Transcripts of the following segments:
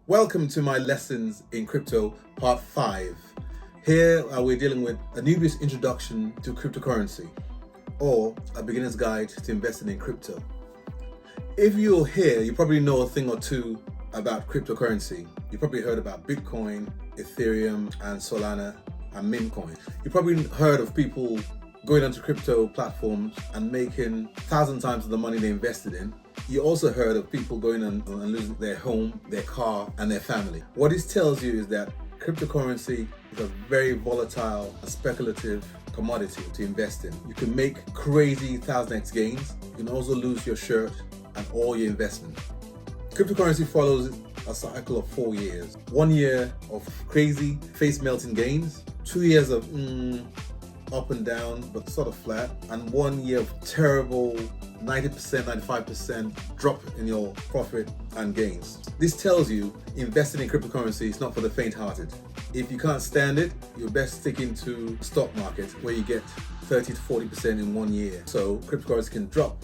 Welcome to my lessons in crypto part 5. Here we're dealing with a newbie's introduction to cryptocurrency, or a beginner's guide to investing in crypto. If you're here, you probably know a thing or two about cryptocurrency. You probably heard about Bitcoin, Ethereum, and Solana, and Mintcoin. You probably heard of people going onto crypto platforms and making 1,000 times the money they invested in. You also heard of people going and losing their home, their car, and their family. What this tells you is that cryptocurrency is a very volatile and speculative commodity to invest in. You can make crazy 1,000x gains. You can also lose your shirt and all your investment. Cryptocurrency follows a cycle of 4 years. 1 year of crazy face-melting gains, 2 years of up and down but sort of flat, and 1 year of terrible 90%, 95% drop in your profit and gains. This tells you investing in cryptocurrency is not for the faint-hearted. If you can't stand it, you're best sticking to the stock market where you get 30 to 40% in 1 year. So cryptocurrency can drop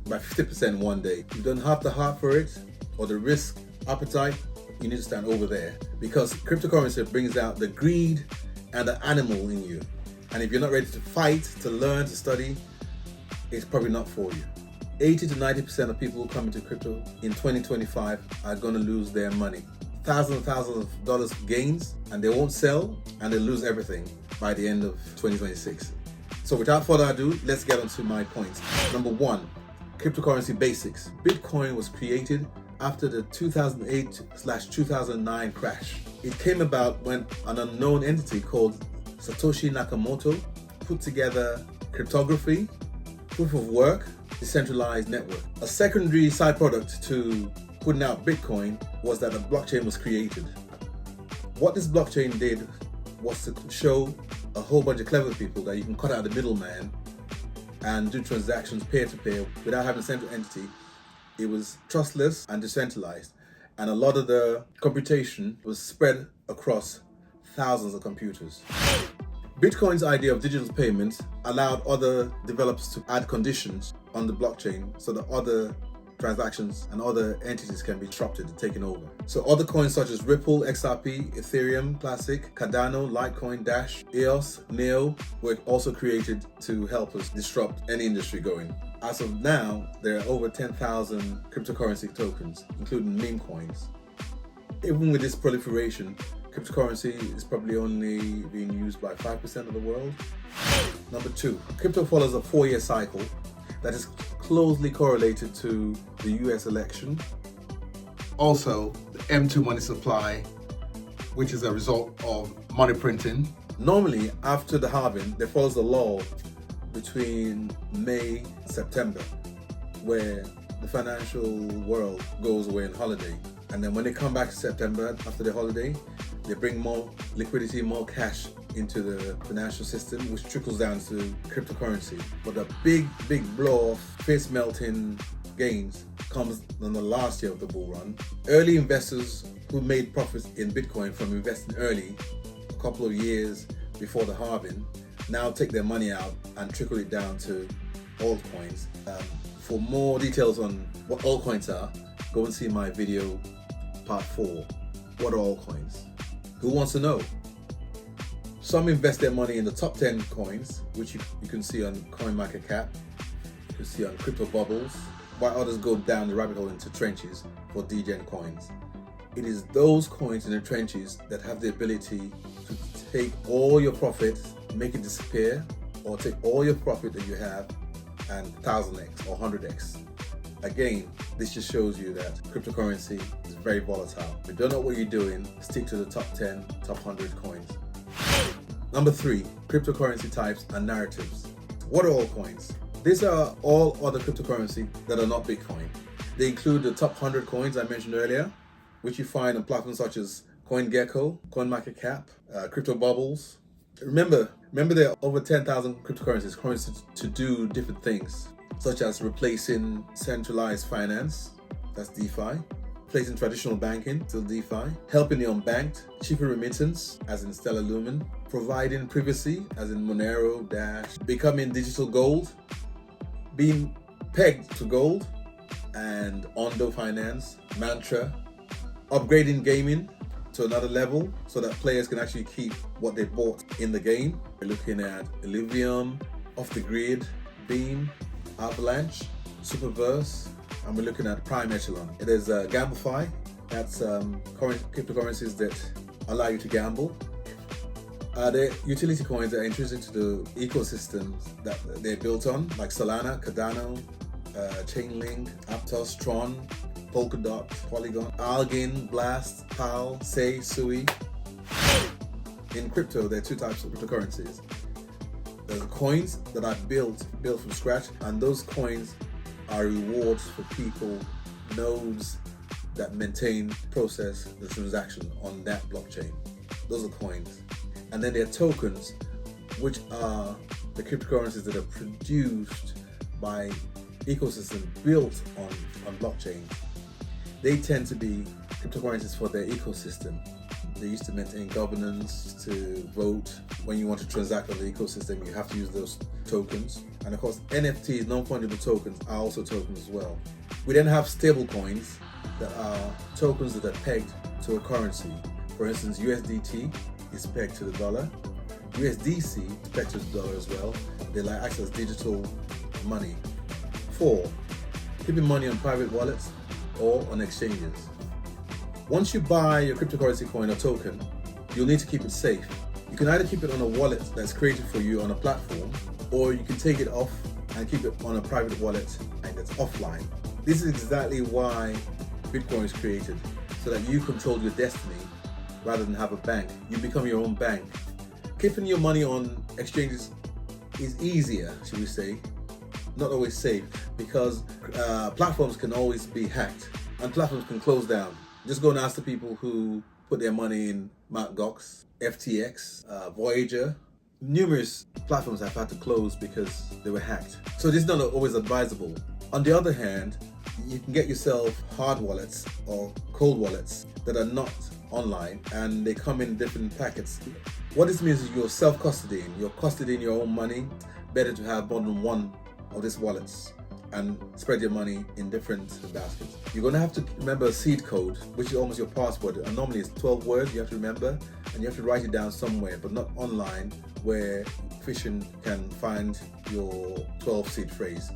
by 50% one day. If you don't have the heart for it or the risk appetite, you need to stand over there, because cryptocurrency brings out the greed and the animal in you. And if you're not ready to fight, to learn, to study, it's probably not for you. 80 to 90% of people who come into crypto in 2025 are going to lose their money. Thousands of dollars gains, and they won't sell, and they lose everything by the end of 2026. So without further ado, let's get on to my points. Number 1, cryptocurrency basics. Bitcoin was created after the 2008/2009 crash. It came about when an unknown entity called Satoshi Nakamoto put together cryptography, proof of work, decentralized network. A secondary side product to putting out Bitcoin was that a blockchain was created. What this blockchain did was to show a whole bunch of clever people that you can cut out the middleman and do transactions peer-to-peer without having a central entity. It was trustless and decentralized, and a lot of the computation was spread across thousands of computers. Bitcoin's idea of digital payments allowed other developers to add conditions on the blockchain so that other transactions and other entities can be disrupted and taken over. So other coins such as Ripple, XRP, Ethereum Classic, Cardano, Litecoin, Dash, EOS, Neo were also created to help us disrupt any industry going. As of now, there are over 10,000 cryptocurrency tokens, including meme coins. Even with this proliferation, cryptocurrency is probably only being used by 5% of the world. Number 2, crypto follows a 4-year cycle that is closely correlated to the US election. Also, the M2 money supply, which is a result of money printing. Normally, after the halving, there follows a lull between May and September, where the financial world goes away on holiday. And then when they come back to September after the holiday, they bring more liquidity, more cash into the financial system, which trickles down to cryptocurrency. But the big blow off, face melting gains comes on the last year of the bull run. Early investors who made profits in Bitcoin from investing early, a couple of years before the halving, now take their money out and trickle it down to altcoins. For more details on what altcoins are, go and see my video part 4. What are altcoins? Who wants to know? Some invest their money in the top 10 coins, which you can see on CoinMarketCap, you can see on Crypto Bubbles, while others go down the rabbit hole into trenches for degen coins. It is those coins in the trenches that have the ability to take all your profit, make it disappear, or take all your profit that you have and 1,000x or 100x. Again, this just shows you that cryptocurrency is very volatile. If you don't know what you're doing, stick to the top 10, top 100 coins. Number 3, cryptocurrency types and narratives. What are altcoins? These are all other cryptocurrency that are not Bitcoin. They include the top 100 coins I mentioned earlier, which you find on platforms such as CoinGecko, CoinMarketCap, Crypto Bubbles. Remember there are over 10,000 cryptocurrencies to do different things, such as replacing centralized finance, that's DeFi, replacing traditional banking, still DeFi, helping the unbanked, cheaper remittance, as in Stellar Lumen, providing privacy, as in Monero, Dash, becoming digital gold, being pegged to gold, and Ondo Finance, Mantra, upgrading gaming to another level so that players can actually keep what they bought in the game. We're looking at Illuvium, Off the Grid, Beam, Avalanche, Superverse, and we're looking at Prime Echelon. There's Gamify, that's cryptocurrencies that allow you to gamble. The utility coins that are intrinsic to the ecosystems that they're built on, like Solana, Cardano, Chainlink, Aptos, Tron, Polkadot, Polygon, Algin, Blast, PAL, Sei, Sui. In crypto, there are two types of cryptocurrencies. There's coins that are built from scratch, and those coins are rewards for people, nodes that process the transaction on that blockchain. Those are coins. And then there are tokens, which are the cryptocurrencies that are produced by ecosystem built on blockchain. They tend to be cryptocurrencies for their ecosystem. They used to maintain governance, to vote. When you want to transact on the ecosystem, you have to use those tokens. And of course, NFTs, non-fungible tokens, are also tokens as well. We then have stable coins that are tokens that are pegged to a currency. For instance, USDT is pegged to the dollar. USDC is pegged to the dollar as well. They like act as digital money. 4, keeping money on private wallets or on exchanges. Once you buy your cryptocurrency coin or token, you'll need to keep it safe. You can either keep it on a wallet that's created for you on a platform, or you can take it off and keep it on a private wallet and it's offline. This is exactly why Bitcoin is created, so that you control your destiny rather than have a bank. You become your own bank. Keeping your money on exchanges is easier, should we say, not always safe, because platforms can always be hacked and platforms can close down. Just go and ask the people who put their money in Mt. Gox, FTX, Voyager. Numerous platforms have had to close because they were hacked. So this is not always advisable. On the other hand, you can get yourself hard wallets or cold wallets that are not online, and they come in different packets. What this means is you're self-custodying. You're custodying your own money. Better to have more than one of these wallets and spread your money in different baskets. You're going to have to remember a seed code, which is almost your password. And normally it's 12 words you have to remember, and you have to write it down somewhere, but not online where phishing can find your 12 seed phrase.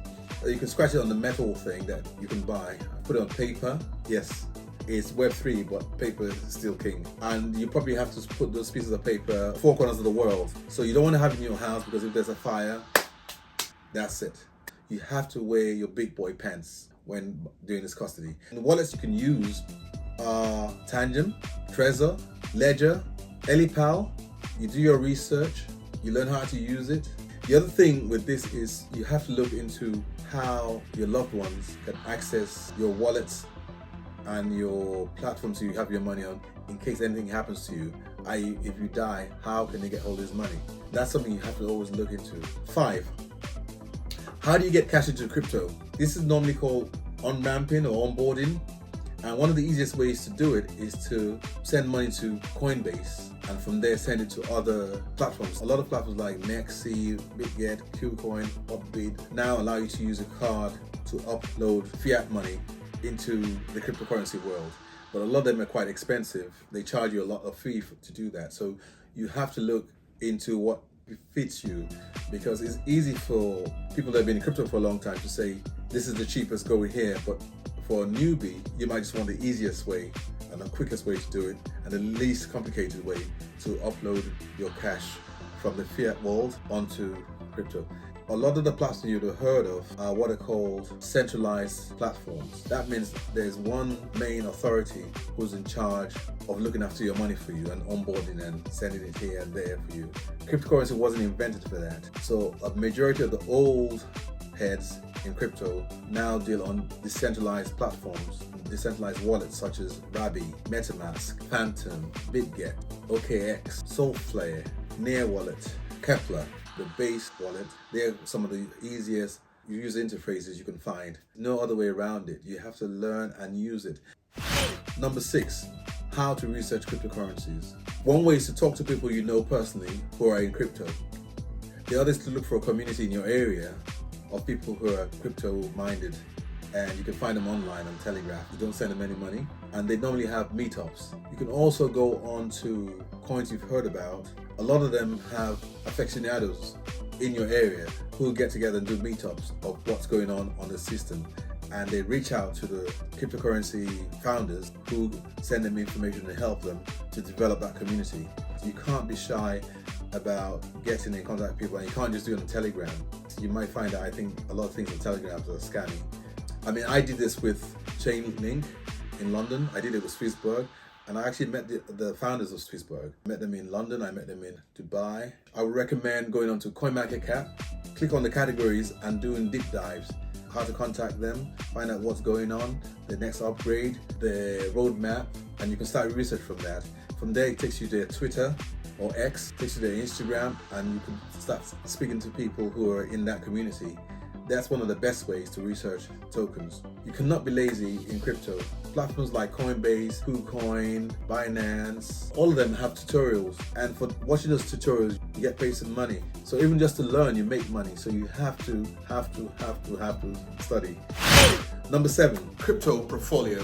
You can scratch it on the metal thing that you can buy, put it on paper. Yes, it's Web3, but paper is still king. And you probably have to put those pieces of paper 4 corners of the world. So you don't want to have it in your house, because if there's a fire, that's it. You have to wear your big boy pants when doing this custody. And the wallets you can use are Tangent, Trezor, Ledger, Elipal. You do your research, you learn how to use it. The other thing with this is you have to look into how your loved ones can access your wallets and your platforms you have your money on in case anything happens to you, i.e. if you die, how can they get hold of this money? That's something you have to always look into. 5, how do you get cash into crypto? This is normally called on-ramping or onboarding, and one of the easiest ways to do it is to send money to Coinbase and from there send it to other platforms. A lot of platforms like Nexi, BitGet, KuCoin, Upbid now allow you to use a card to upload fiat money into the cryptocurrency world, but a lot of them are quite expensive. They charge you a lot of fee to do that, so you have to look into what fits you, because it's easy for people that have been in crypto for a long time to say this is the cheapest, go here, but for a newbie you might just want the easiest way and the quickest way to do it and the least complicated way to upload your cash from the fiat world onto crypto. A lot of the platforms you'd have heard of are what are called centralized platforms. That means there's one main authority who's in charge of looking after your money for you and onboarding and sending it here and there for you. Cryptocurrency wasn't invented for that. So a majority of the old heads in crypto now deal on decentralized platforms, decentralized wallets such as Rabi, MetaMask, Phantom, BitGet, OKX, Soulflare, Near Wallet, Kepler, the Base wallet. They're some of the easiest user interfaces you can find. No other way around it. You have to learn and use it. Number 6, how to research cryptocurrencies. One way is to talk to people you know personally who are in crypto. The other is to look for a community in your area of people who are crypto minded, and you can find them online on Telegraph. You don't send them any money. and they normally have meetups. You can also go on to coins you've heard about. A lot of them have aficionados in your area who get together and do meetups of what's going on the system, and they reach out to the cryptocurrency founders who send them information and help them to develop that community. So you can't be shy about getting in contact with people, and you can't just do it on Telegram. You might find that I think a lot of things on Telegram are scammy. I mean, I did this with Chainlink in London. I did it with Swissberg, and I actually met the founders of Swissberg. I met them in London, I met them in Dubai. I would recommend going onto CoinMarketCap, click on the categories and doing deep dives. How to contact them, find out what's going on, the next upgrade, the roadmap, and you can start research from that. From there, it takes you to their Twitter or X, takes you to their Instagram, and you can start speaking to people who are in that community. That's one of the best ways to research tokens. You cannot be lazy in crypto. Platforms like Coinbase, KuCoin, Binance, all of them have tutorials, and for watching those tutorials, you get paid some money. So even just to learn, you make money. So you have to study. Number 7, crypto portfolio.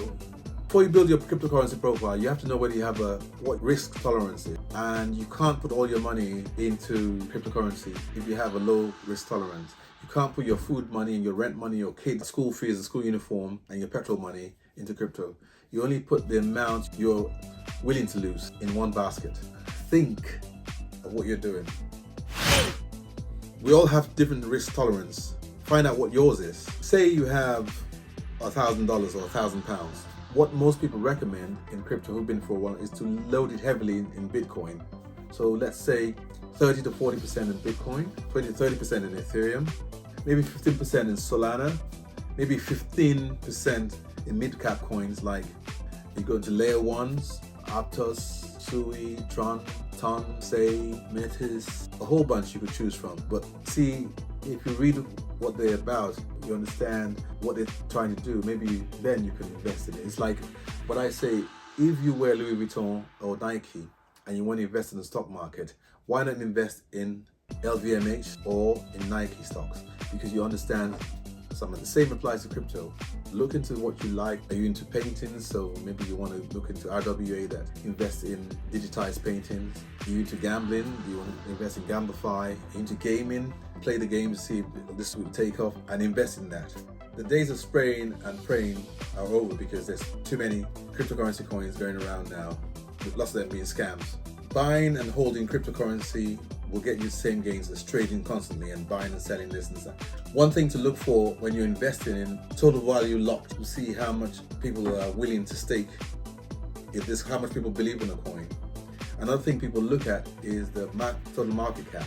Before you build your cryptocurrency profile, you have to know whether you have what risk tolerance is. And you can't put all your money into cryptocurrency if you have a low risk tolerance. You can't put your food money and your rent money, your kids' school fees and school uniform, and your petrol money into crypto. You only put the amount you're willing to lose in one basket. Think of what you're doing. We all have different risk tolerance. Find out what yours is. Say you have $1,000 or £1,000. What most people recommend in crypto who've been for a while is to load it heavily in Bitcoin. So let's say 30 to 40% in Bitcoin, 20 to 30% in Ethereum, maybe 15% in Solana, maybe 15% in mid-cap coins like you go into layer ones, Aptos, Sui, Tron, Ton, Say, Metis, a whole bunch you could choose from. But see, if you read what they're about, you understand what they're trying to do, maybe then you can invest in it. It's like what I say, if you wear Louis Vuitton or Nike and you want to invest in the stock market, why not invest in LVMH or in Nike stocks? Because you understand some of the same applies to crypto. Look into what you like. Are you into paintings? So maybe you want to look into RWA that invest in digitized paintings. Are you into gambling? Do you want to invest in Gamblify? Are you into gaming? Play the game to see if this will take off and invest in that. The days of spraying and praying are over because there's too many cryptocurrency coins going around now, with lots of them being scams. Buying and holding cryptocurrency will get you the same gains as trading constantly and buying and selling this and that. One thing to look for when you're investing in total value locked, to see how much people are willing to stake, how much people believe in a coin. Another thing people look at is the total market cap.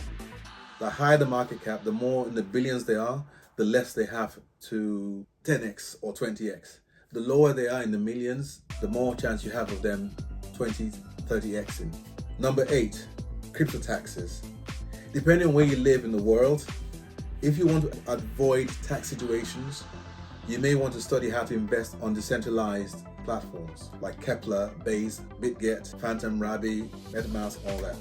The higher the market cap, the more in the billions they are, the less they have to 10x or 20x. The lower they are in the millions, the more chance you have of them 20, 30xing. Number 8, crypto taxes. Depending on where you live in the world, if you want to avoid tax situations, you may want to study how to invest on decentralized platforms like Kepler, Base, BitGet, Phantom Rabbi, MetaMask, all that.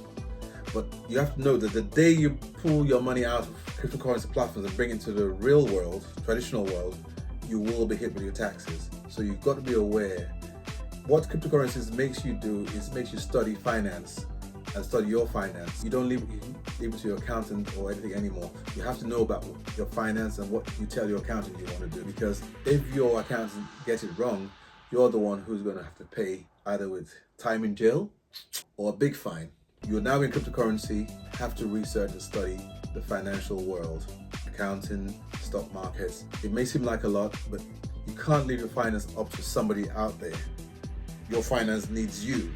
But you have to know that the day you pull your money out of cryptocurrency platforms and bring it to the real world, traditional world, you will be hit with your taxes. So you've got to be aware. What cryptocurrencies makes you do is makes you study finance and study your finance. You don't leave it to your accountant or anything anymore. You have to know about your finance and what you tell your accountant you want to do, because if your accountant gets it wrong, you're the one who's going to have to pay either with time in jail or a big fine. You're now in cryptocurrency, have to research and study the financial world, accounting, stock markets. It may seem like a lot, but you can't leave your finance up to somebody out there. Your finance needs you.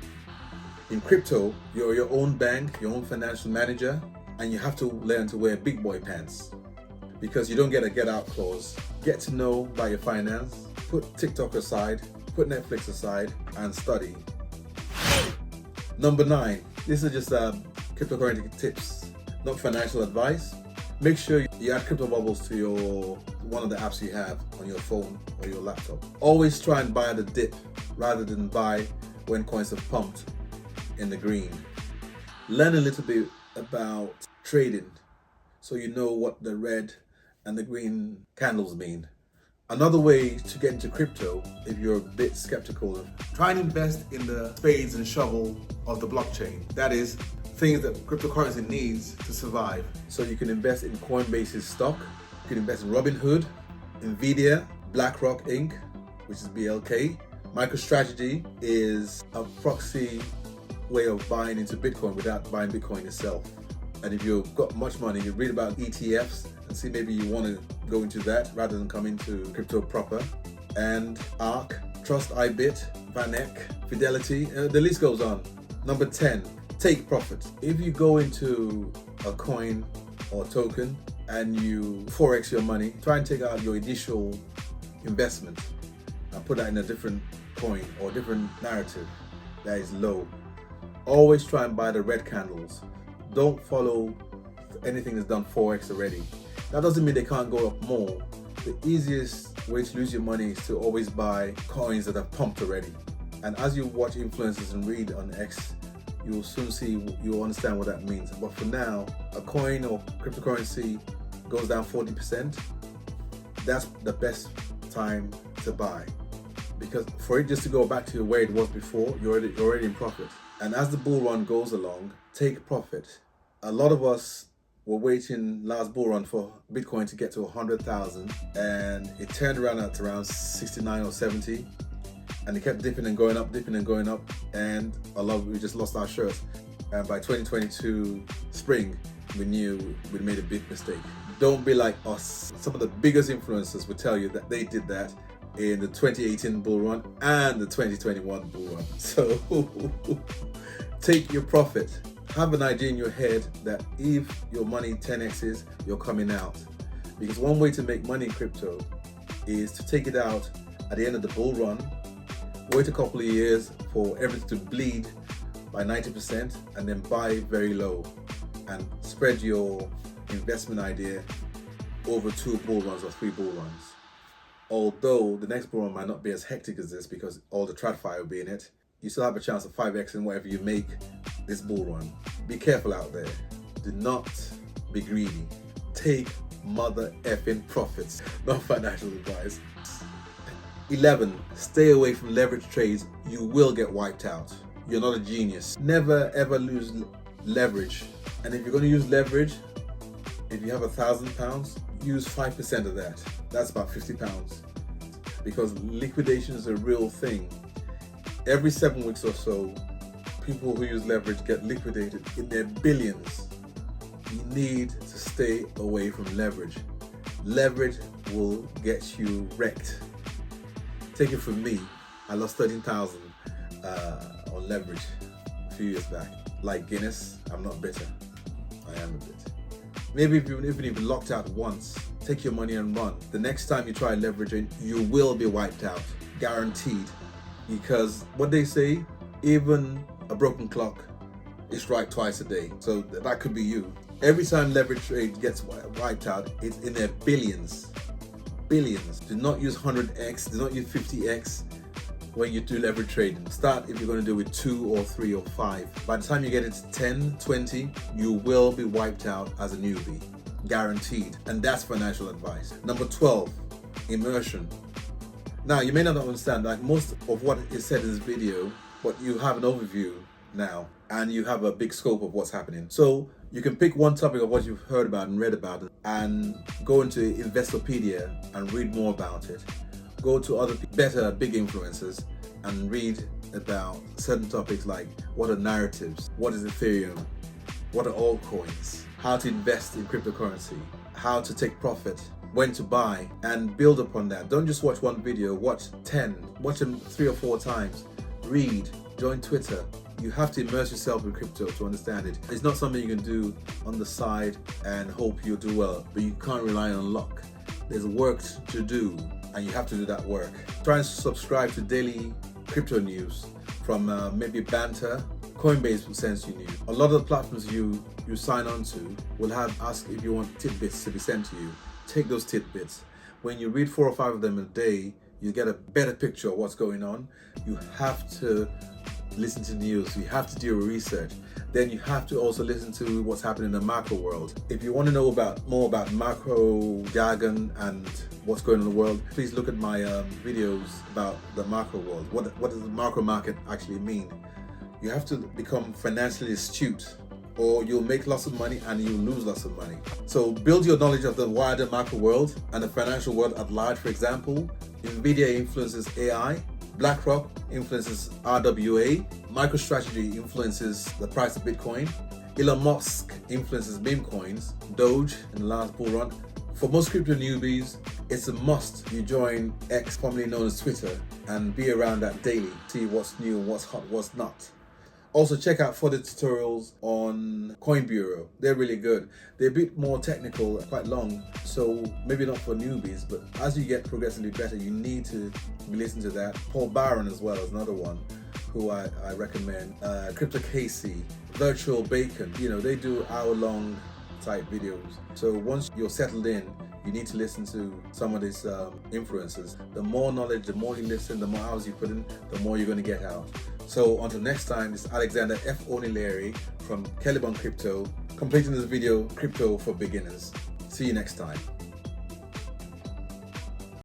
In crypto, you're your own bank, your own financial manager, and you have to learn to wear big boy pants because you don't get a get out clause. Get to know about your finance, put TikTok aside, put Netflix aside, and study. Number 9, this is just cryptocurrency tips, not financial advice. Make sure you add crypto bubbles to one of the apps you have on your phone or your laptop. Always try and buy at the dip rather than buy when coins have pumped in the green. Learn a little bit about trading so you know what the red and the green candles mean. Another way to get into crypto, if you're a bit skeptical, try and invest in the spades and shovel of the blockchain. That is, things that cryptocurrency needs to survive. So you can invest in Coinbase's stock, you can invest in Robinhood, Nvidia, BlackRock Inc., which is BLK. MicroStrategy is a proxy way of buying into Bitcoin without buying Bitcoin itself. And if you've got much money, you read about ETFs and see maybe you want to go into that rather than come into crypto proper. And ARK, Trust IBIT, VanEck, Fidelity, the list goes on. Number 10, take profit. If you go into a coin or token and you forex your money, try and take out your initial investment and put that in a different coin or different narrative that is low. Always try and buy the red candles. Don't follow anything that's done 4x already. That doesn't mean they can't go up more. The easiest way to lose your money is to always buy coins that are pumped already. And as you watch influencers and read on X, you'll soon see, you'll understand what that means. But for now, a coin or cryptocurrency goes down 40%, that's the best time to buy. Because for it just to go back to where it was before, you're already in profit. And as the bull run goes along, take profit. A lot of us were waiting last bull run for Bitcoin to get to 100,000, and it turned around at around 69 or 70, and it kept dipping and going up, and we just lost our shirts. And by 2022 spring, we knew we'd made a big mistake. Don't be like us. Some of the biggest influencers would tell you that they did that in the 2018 bull run and the 2021 bull run. So take your profit. Have an idea in your head that if your money 10x's, you're coming out. Because one way to make money in crypto is to take it out at the end of the bull run, wait a couple of years for everything to bleed by 90%, and then buy very low and spread your investment idea over 2 bull runs or 3 bull runs. Although the next bull run might not be as hectic as this because all the TradFi will be in it, you still have a chance of 5x in whatever you make this bull run. Be careful out there. Do not be greedy. Take mother effing profits, not financial advice. 11, stay away from leverage trades. You will get wiped out. You're not a genius. Never ever lose leverage. And if you're going to use leverage, if you have £1,000, use 5% of that. That's about £50. Because liquidation is a real thing. Every 7 weeks or so, people who use leverage get liquidated in their billions. You need to stay away from leverage. Leverage will get you wrecked. Take it from me, I lost 13,000 on leverage a few years back. Like Guinness, I'm not bitter. I am a bit. Maybe even if you've been locked out once, take your money and run. The next time you try leveraging, you will be wiped out, guaranteed. Because what they say, even a broken clock is right twice a day. So that could be you. Every time leverage trade gets wiped out, it's in their billions. Billions. Do not use 100x, do not use 50x when you do leverage trading. Start if you're going to do it 2 or 3 or 5. By the time you get it to 10, 20, you will be wiped out as a newbie. Guaranteed. And that's financial advice. Number 12, immersion. Now, you may not understand, like most of what is said in this video, but you have an overview now and you have a big scope of what's happening. So you can pick one topic of what you've heard about and read about and go into Investopedia and read more about it. Go to other better big influencers and read about certain topics like what are narratives, what is Ethereum, what are altcoins, how to invest in cryptocurrency, how to take profit, when to buy, and build upon that. Don't just watch one video, watch 10, watch them 3 or 4 times, read, join Twitter. You have to immerse yourself in crypto to understand it. It's not something you can do on the side and hope you'll do well, but you can't rely on luck. There's work to do and you have to do that work. Try and subscribe to daily crypto news from maybe Banter. Coinbase will send you news. A lot of the platforms you sign on to will ask if you want tidbits to be sent to you. Take those tidbits. When you read 4 or 5 of them a day, you get a better picture of what's going on. You have to listen to news, you have to do your research. Then you have to also listen to what's happening in the macro world. If you want to know more about macro jargon and what's going on in the world, please look at my videos about the macro world. What does the macro market actually mean? You have to become financially astute, or you'll make lots of money and you'll lose lots of money. So build your knowledge of the wider macro world and the financial world at large. For example, Nvidia influences AI, BlackRock influences RWA, MicroStrategy influences the price of Bitcoin, Elon Musk influences meme coins, Doge in the last bull run. For most crypto newbies, it's a must you join X, formerly known as Twitter, and be around that daily, see what's new, what's hot, what's not. Also check out further tutorials on Coin Bureau. They're really good. They're a bit more technical, quite long, so maybe not for newbies, but as you get progressively better, you need to be listening to that. Paul Barron as well is another one who I recommend. Crypto Casey, Virtual Bacon, they do hour-long type videos. So once you're settled in, you need to listen to some of these influencers. The more knowledge, the more you listen, the more hours you put in, the more you're going to get out. So until next time, this is Alexander F. Onileri from Caliban Crypto, completing this video, Crypto for Beginners. See you next time.